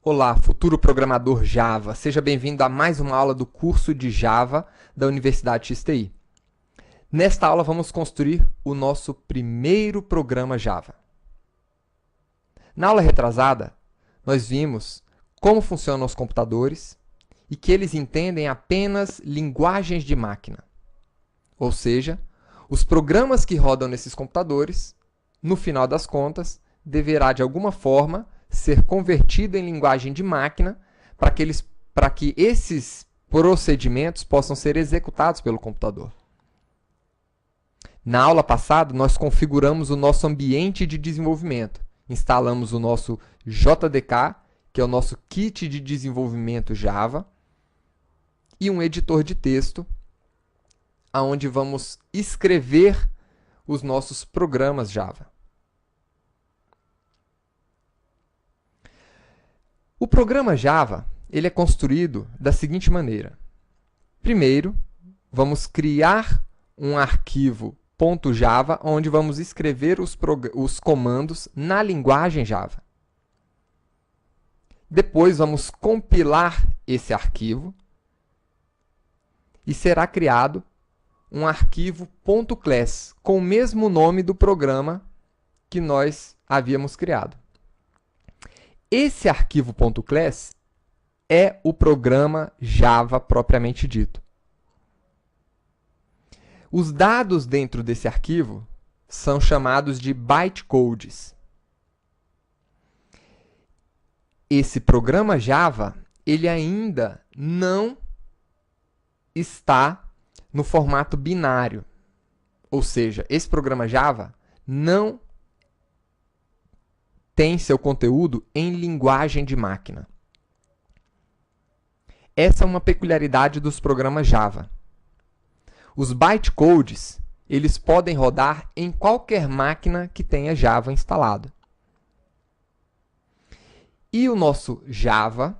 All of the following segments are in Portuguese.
Olá, futuro programador Java. Seja bem-vindo a mais uma aula do curso de Java da Universidade XTI. Nesta aula, vamos construir o nosso primeiro programa Java. Na aula retrasada, nós vimos como funcionam os computadores e que eles entendem apenas linguagens de máquina. Ou seja, os programas que rodam nesses computadores, no final das contas, deverá de alguma forma ser convertido em linguagem de máquina para que esses procedimentos possam ser executados pelo computador. Na aula passada, nós configuramos o nosso ambiente de desenvolvimento. Instalamos o nosso JDK, que é o nosso kit de desenvolvimento Java, e um editor de texto, onde vamos escrever os nossos programas Java. O programa Java ele é construído da seguinte maneira. Primeiro, vamos criar um arquivo .java, onde vamos escrever os comandos na linguagem Java. Depois, vamos compilar esse arquivo e será criado um arquivo .class com o mesmo nome do programa que nós havíamos criado. Esse arquivo .class é o programa Java propriamente dito. Os dados dentro desse arquivo são chamados de bytecodes. Esse programa Java, ele ainda não está no formato binário. Ou seja, esse programa Java não tem seu conteúdo em linguagem de máquina. Essa é uma peculiaridade dos programas Java. Os bytecodes, eles podem rodar em qualquer máquina que tenha Java instalado. E o nosso Java,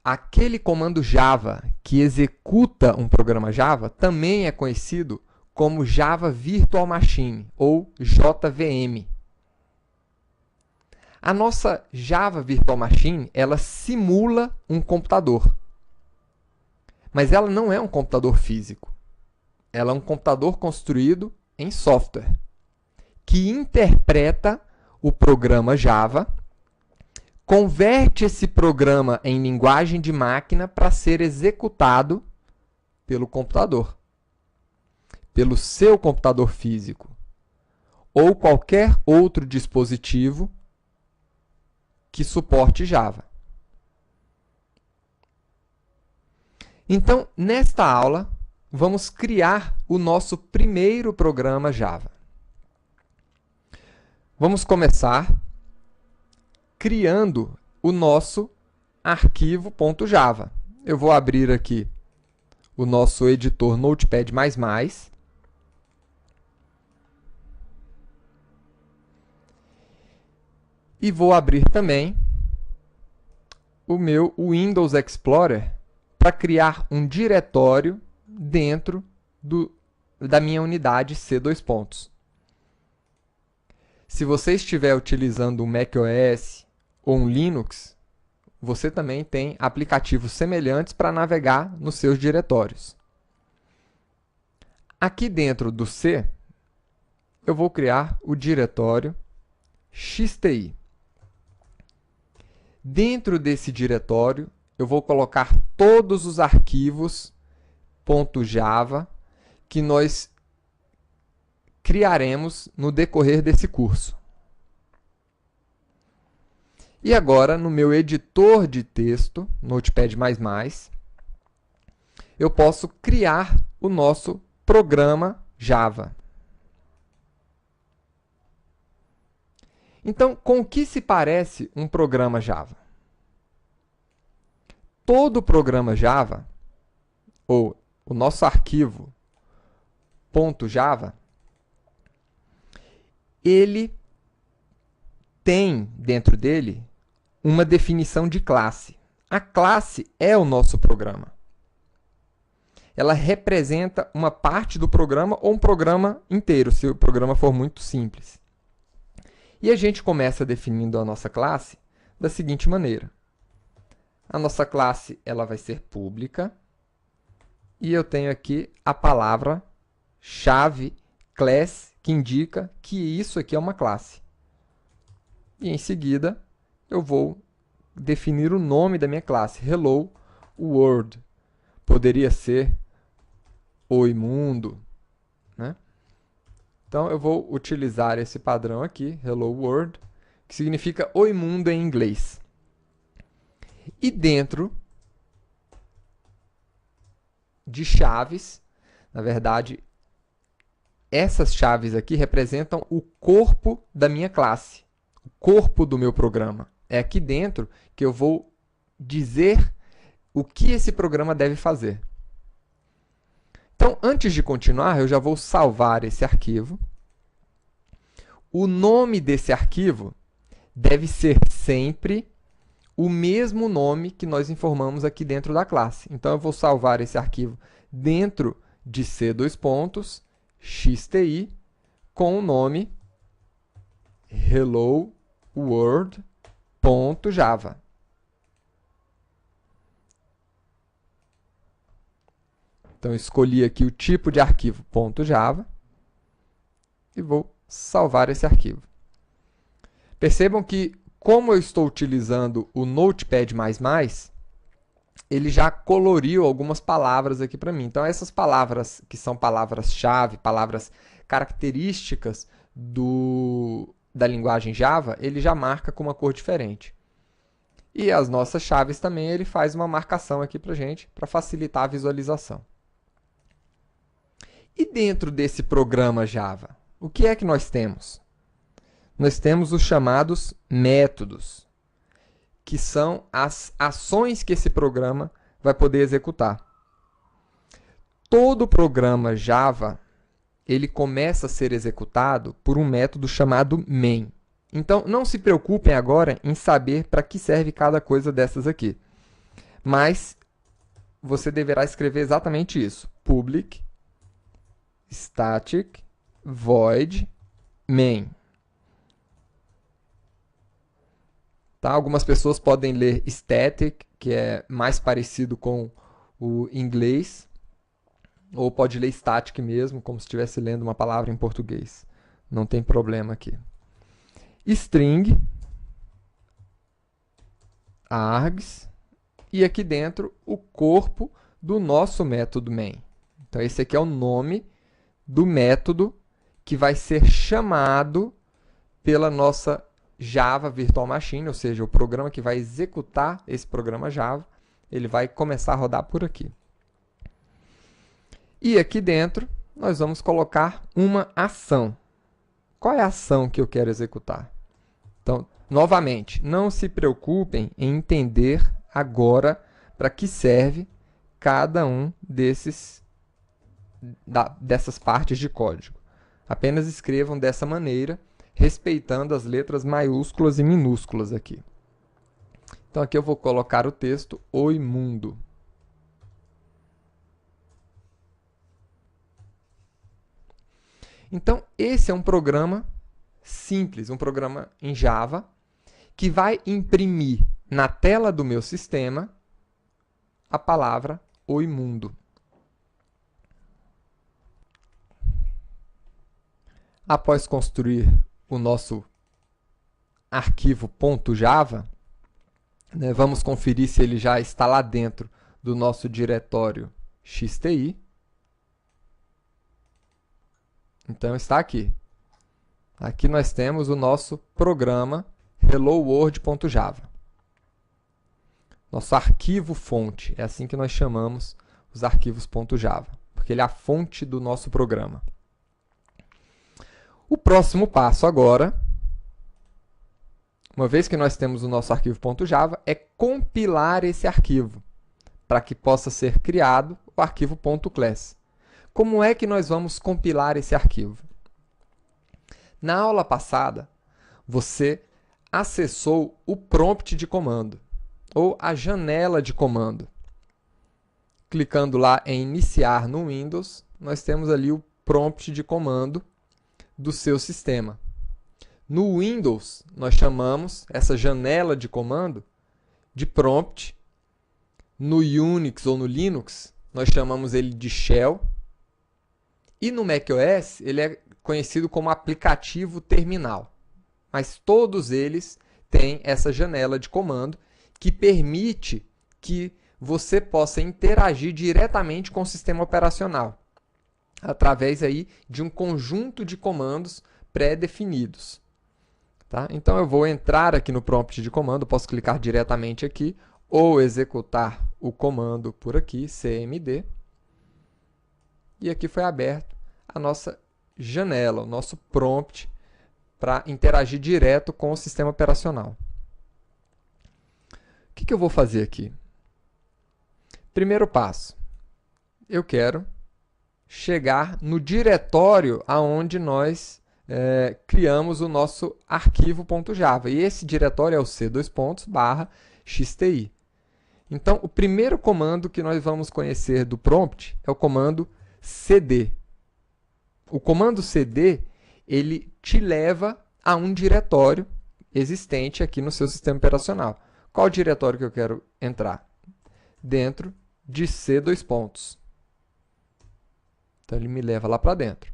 aquele comando Java que executa um programa Java, também é conhecido como Java Virtual Machine, ou JVM. A nossa Java Virtual Machine, ela simula um computador. Mas ela não é um computador físico. Ela é um computador construído em software, que interpreta o programa Java, converte esse programa em linguagem de máquina para ser executado pelo computador, pelo seu computador físico, ou qualquer outro dispositivo que suporte Java. Então, nesta aula, vamos criar o nosso primeiro programa Java. Vamos começar criando o nosso arquivo .java. Eu vou abrir aqui o nosso editor Notepad++. E vou abrir também o meu Windows Explorer para criar um diretório dentro da minha unidade C2. Se você estiver utilizando um macOS ou um Linux, você também tem aplicativos semelhantes para navegar nos seus diretórios. Aqui dentro do C, eu vou criar o diretório XTI. Dentro desse diretório, eu vou colocar todos os arquivos .java que nós criaremos no decorrer desse curso. E agora, no meu editor de texto, Notepad++, eu posso criar o nosso programa Java. Então, com o que se parece um programa Java? Todo programa Java, ou o nosso arquivo .java, ele tem dentro dele uma definição de classe. A classe é o nosso programa. Ela representa uma parte do programa ou um programa inteiro, se o programa for muito simples. E a gente começa definindo a nossa classe da seguinte maneira. A nossa classe ela vai ser pública e eu tenho aqui a palavra-chave class, que indica que isso aqui é uma classe. E em seguida, eu vou definir o nome da minha classe, Hello World. Poderia ser Oi Mundo, né? Então, eu vou utilizar esse padrão aqui, Hello World, que significa Oi Mundo em inglês. E dentro de chaves, na verdade, essas chaves aqui representam o corpo da minha classe, o corpo do meu programa. É aqui dentro que eu vou dizer o que esse programa deve fazer. Então, antes de continuar, eu já vou salvar esse arquivo. O nome desse arquivo deve ser sempre o mesmo nome que nós informamos aqui dentro da classe. Então, eu vou salvar esse arquivo dentro de C:\XTI com o nome Hello World.java. Então, eu escolhi aqui o tipo de arquivo .java e vou salvar esse arquivo. Percebam que, como eu estou utilizando o Notepad++, ele já coloriu algumas palavras aqui para mim. Então, essas palavras que são palavras-chave, palavras características da linguagem Java, ele já marca com uma cor diferente. E as nossas chaves também, ele faz uma marcação aqui para a gente, para facilitar a visualização. E dentro desse programa Java, o que é que nós temos? Nós temos os chamados métodos, que são as ações que esse programa vai poder executar. Todo programa Java, ele começa a ser executado por um método chamado main. Então, não se preocupem agora em saber para que serve cada coisa dessas aqui. Mas você deverá escrever exatamente isso. Public static void main. Tá? Algumas pessoas podem ler static, que é mais parecido com o inglês, ou pode ler static mesmo, como se estivesse lendo uma palavra em português. Não tem problema aqui. String, args, e aqui dentro o corpo do nosso método main. Então, esse aqui é o nome do método que vai ser chamado pela nossa Java Virtual Machine, ou seja, o programa que vai executar esse programa Java, ele vai começar a rodar por aqui. E aqui dentro, nós vamos colocar uma ação. Qual é a ação que eu quero executar? Então, novamente, não se preocupem em entender agora para que serve cada um dessas partes de código. Apenas escrevam dessa maneira, respeitando as letras maiúsculas e minúsculas aqui. Então, aqui eu vou colocar o texto Oi Mundo. Então, esse é um programa simples, um programa em Java, que vai imprimir na tela do meu sistema a palavra Oi Mundo. Após construir o nosso arquivo .java, né, vamos conferir se ele já está lá dentro do nosso diretório XTI. Então, está aqui. Aqui nós temos o nosso programa helloworld.java. Nosso arquivo fonte, é assim que nós chamamos os arquivos .java, porque ele é a fonte do nosso programa. O próximo passo agora, uma vez que nós temos o nosso arquivo .java, é compilar esse arquivo, para que possa ser criado o arquivo .class. Como é que nós vamos compilar esse arquivo? Na aula passada, você acessou o prompt de comando, ou a janela de comando. Clicando lá em iniciar no Windows, nós temos ali o prompt de comando do seu sistema. No Windows, nós chamamos essa janela de comando de prompt. No Unix ou no Linux, nós chamamos ele de shell. E no macOS, ele é conhecido como aplicativo terminal. Mas todos eles têm essa janela de comando que permite que você possa interagir diretamente com o sistema operacional, através aí de um conjunto de comandos pré-definidos. Tá? Então eu vou entrar aqui no prompt de comando, posso clicar diretamente aqui, ou executar o comando por aqui, cmd, e aqui foi aberto a nossa janela, o nosso prompt para interagir direto com o sistema operacional. O que eu vou fazer aqui? Primeiro passo, eu quero chegar no diretório aonde nós criamos o nosso arquivo.java. E esse diretório é o c:/xti. Então, o primeiro comando que nós vamos conhecer do prompt é o comando cd. O comando cd, ele te leva a um diretório existente aqui no seu sistema operacional. Qual diretório que eu quero entrar? Dentro de c:. Então, ele me leva lá para dentro.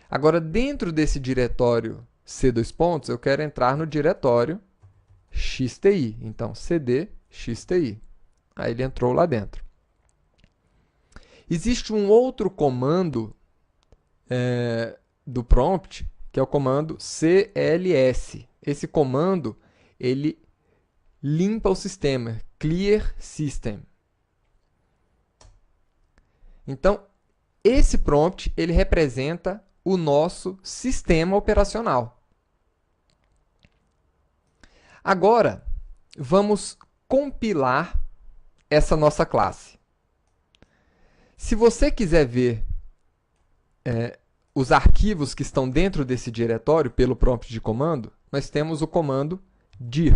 Agora, dentro desse diretório c:, eu quero entrar no diretório xti. Então, cd xti. Aí ele entrou lá dentro. Existe um outro comando do prompt, que é o comando cls. Esse comando, ele limpa o sistema, clear system. Então, esse prompt, ele representa o nosso sistema operacional. Agora, vamos compilar essa nossa classe. Se você quiser ver os arquivos que estão dentro desse diretório pelo prompt de comando, nós temos o comando dir.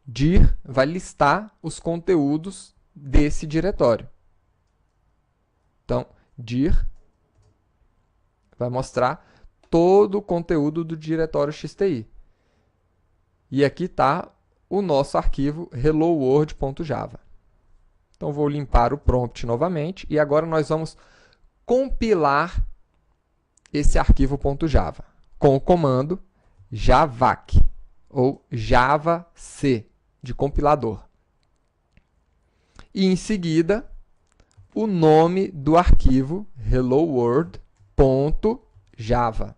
Dir vai listar os conteúdos desse diretório. Então, dir vai mostrar todo o conteúdo do diretório xti. E aqui está o nosso arquivo helloworld.java. Então, vou limpar o prompt novamente e agora nós vamos compilar esse arquivo.java com o comando javac ou javac de compilador. E em seguida, o nome do arquivo helloworld.java.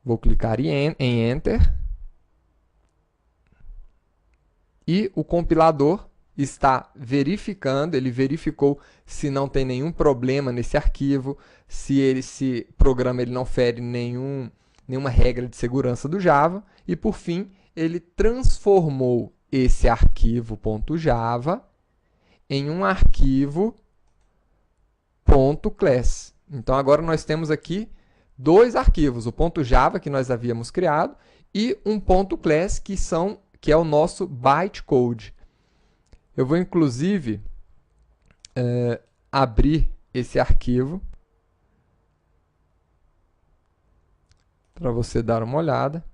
Vou clicar em Enter. E o compilador está verificando, ele verificou se não tem nenhum problema nesse arquivo, se esse programa ele não fere nenhuma regra de segurança do Java, e por fim, ele transformou esse arquivo.java em um arquivo .class. Então, agora nós temos aqui dois arquivos, o .java que nós havíamos criado e um .class que é o nosso bytecode. Eu vou, inclusive, abrir esse arquivo para você dar uma olhada.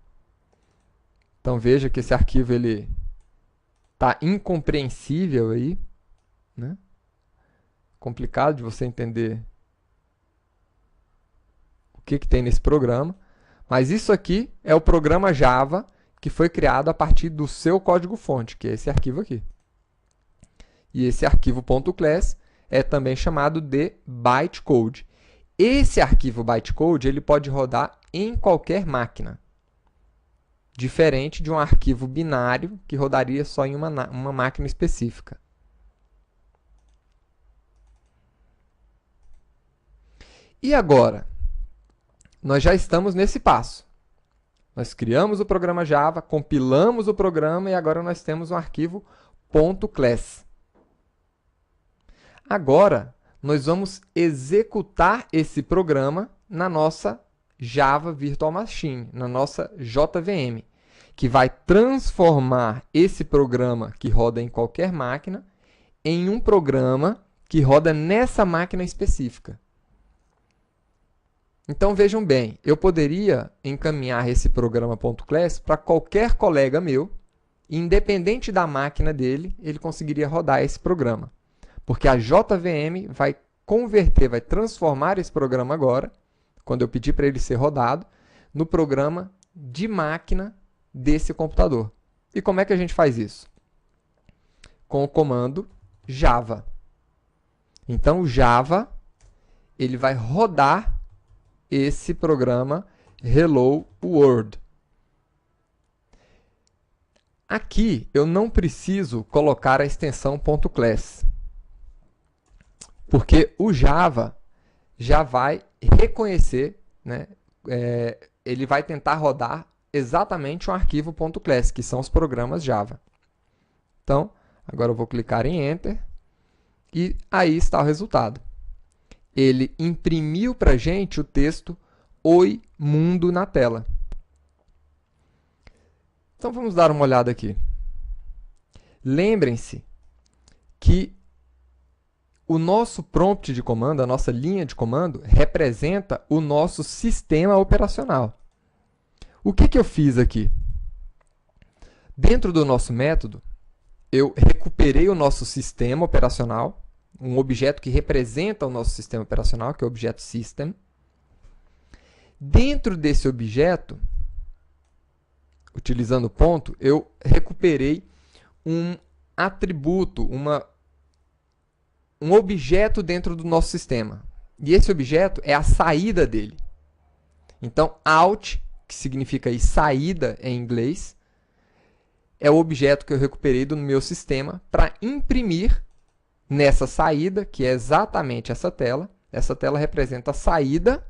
Então, veja que esse arquivo está incompreensível aí, né? Complicado de você entender o que tem nesse programa. Mas isso aqui é o programa Java que foi criado a partir do seu código-fonte, que é esse arquivo aqui. E esse arquivo .class é também chamado de bytecode. Esse arquivo bytecode ele pode rodar em qualquer máquina, diferente de um arquivo binário que rodaria só em uma máquina específica. E agora? Nós já estamos nesse passo. Nós criamos o programa Java, compilamos o programa e agora nós temos um arquivo .class. Agora, nós vamos executar esse programa na nossa Java Virtual Machine, na nossa JVM, que vai transformar esse programa que roda em qualquer máquina em um programa que roda nessa máquina específica. Então vejam bem, eu poderia encaminhar esse programa.class para qualquer colega meu, independente da máquina dele, ele conseguiria rodar esse programa. Porque a JVM vai converter, vai transformar esse programa agora, quando eu pedir para ele ser rodado, no programa de máquina desse computador. E como é que a gente faz isso? Com o comando Java. Então, o Java ele vai rodar esse programa Hello World. Aqui eu não preciso colocar a extensão .class, porque o Java já vai reconhecer, né, ele vai tentar rodar exatamente um arquivo .class, que são os programas Java. Então, agora eu vou clicar em Enter e aí está o resultado. Ele imprimiu para a gente o texto Oi Mundo na tela. Então vamos dar uma olhada aqui. Lembrem-se que o nosso prompt de comando, a nossa linha de comando, representa o nosso sistema operacional. O que eu fiz aqui? Dentro do nosso método, eu recuperei o nosso sistema operacional, um objeto que representa o nosso sistema operacional, que é o objeto system. Dentro desse objeto, utilizando o ponto, eu recuperei um atributo, um objeto dentro do nosso sistema. E esse objeto é a saída dele. Então, out, que significa aí saída em inglês, é o objeto que eu recuperei do meu sistema para imprimir nessa saída, que é exatamente essa tela. Essa tela representa a saída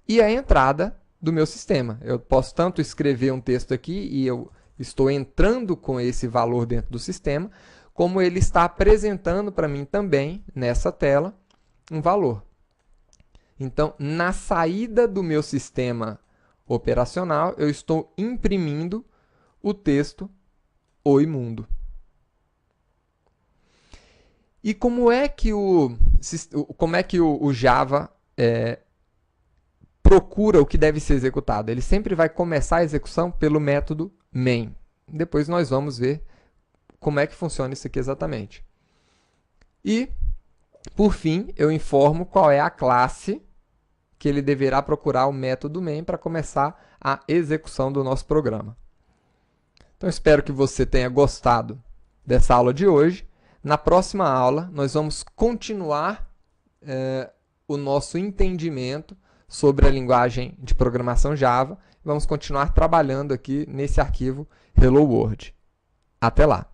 e a entrada do meu sistema. Eu posso tanto escrever um texto aqui e eu estou entrando com esse valor dentro do sistema, como ele está apresentando para mim também, nessa tela, um valor. Então, na saída do meu sistema operacional, eu estou imprimindo o texto Oi Mundo. E como é que o Java procura o que deve ser executado? Ele sempre vai começar a execução pelo método main. Depois nós vamos ver como é que funciona isso aqui exatamente. E, por fim, eu informo qual é a classe que ele deverá procurar o método main para começar a execução do nosso programa. Então, espero que você tenha gostado dessa aula de hoje. Na próxima aula, nós vamos continuar o nosso entendimento sobre a linguagem de programação Java. Vamos continuar trabalhando aqui nesse arquivo Hello World. Até lá!